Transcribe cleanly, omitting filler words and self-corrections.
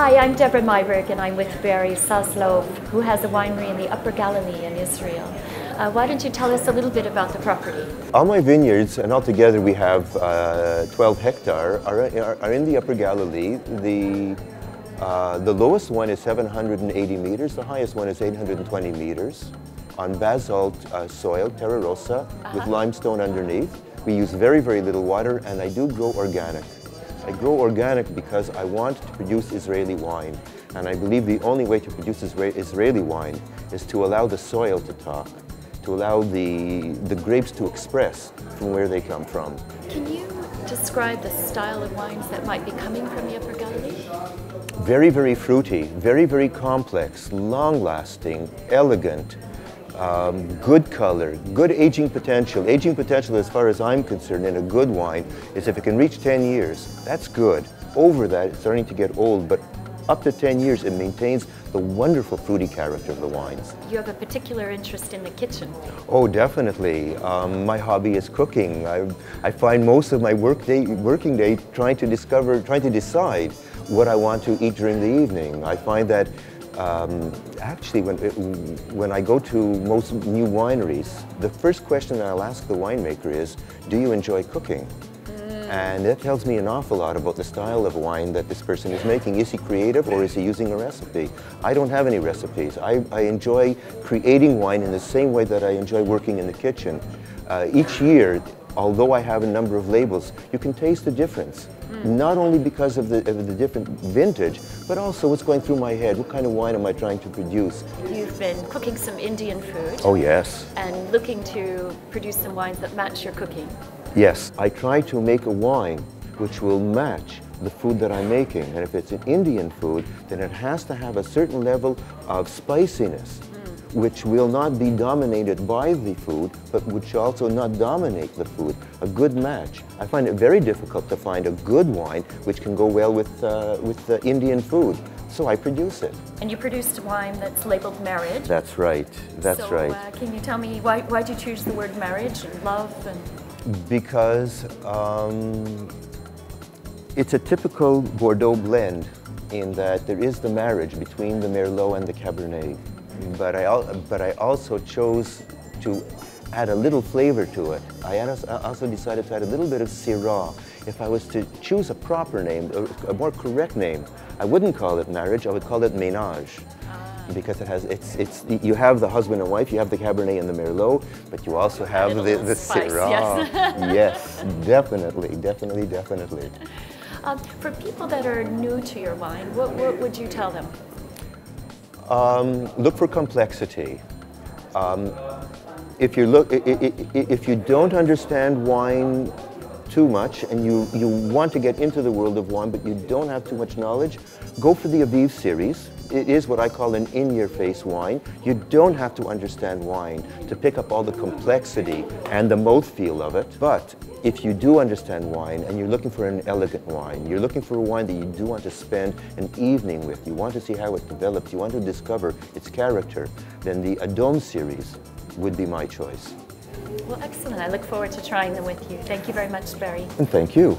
Hi, I'm Debra Meiburg and I'm with Barry Saslove, who has a winery in the Upper Galilee in Israel. Why don't you tell us a little bit about the property? All my vineyards, and altogether we have 12 hectares, are in the Upper Galilee. The lowest one is 780 meters, the highest one is 820 meters, on basalt soil, terra rossa, with limestone underneath. We use very, very little water, and I do grow organic. I grow organic because I want to produce Israeli wine, and I believe the only way to produce Israeli wine is to allow the soil to talk, to allow the grapes to express from where they come from. Can you describe the style of wines that might be coming from the Upper Galilee? Very, very fruity, very, very complex, long-lasting, elegant, good color, good aging potential. Aging potential, as far as I'm concerned, in a good wine is if it can reach 10 years, that's good. Over that, it's starting to get old, but up to 10 years, it maintains the wonderful fruity character of the wines. You have a particular interest in the kitchen. Oh, definitely. My hobby is cooking. I find most of my working day trying to decide what I want to eat during the evening. I find that actually, when I go to most new wineries, the first question that I'll ask the winemaker is, do you enjoy cooking? And that tells me an awful lot about the style of wine that this person is making. Is he creative or is he using a recipe? I don't have any recipes. I enjoy creating wine in the same way that I enjoy working in the kitchen. Each year, although I have a number of labels, you can taste the difference. Not only because of the different vintage, but also what's going through my head. What kind of wine am I trying to produce? You've been cooking some Indian food. Oh, yes. And looking to produce some wines that match your cooking. Yes. I try to make a wine which will match the food that I'm making. And if it's an Indian food, then it has to have a certain level of spiciness, which will not be dominated by the food, but which also not dominate the food. A good match. I find it very difficult to find a good wine which can go well with the Indian food. So I produce it. And you produced a wine that's labeled marriage. That's right. That's right. Can you tell me why did you choose the word marriage and love? Because it's a typical Bordeaux blend in that there is the marriage between the Merlot and the Cabernet. But I also chose to add a little flavor to it. I also decided to add a little bit of Syrah. If I was to choose a proper name, a more correct name, I wouldn't call it marriage, I would call it ménage. Because you have the husband and wife, you have the Cabernet and the Merlot, but you also have the spice, Syrah. Yes. Yes, definitely, definitely, definitely. For people that are new to your wine, what would you tell them? Look for complexity. If you don't understand wine too much and you want to get into the world of wine but you don't have too much knowledge, go for the Aviv series. It is what I call an in-your-face wine. You don't have to understand wine to pick up all the complexity and the mouthfeel of it. But if you do understand wine and you're looking for an elegant wine, you're looking for a wine that you do want to spend an evening with, you want to see how it develops, you want to discover its character, then the Adom series would be my choice. Well, excellent. I look forward to trying them with you. Thank you very much, Barry. And thank you.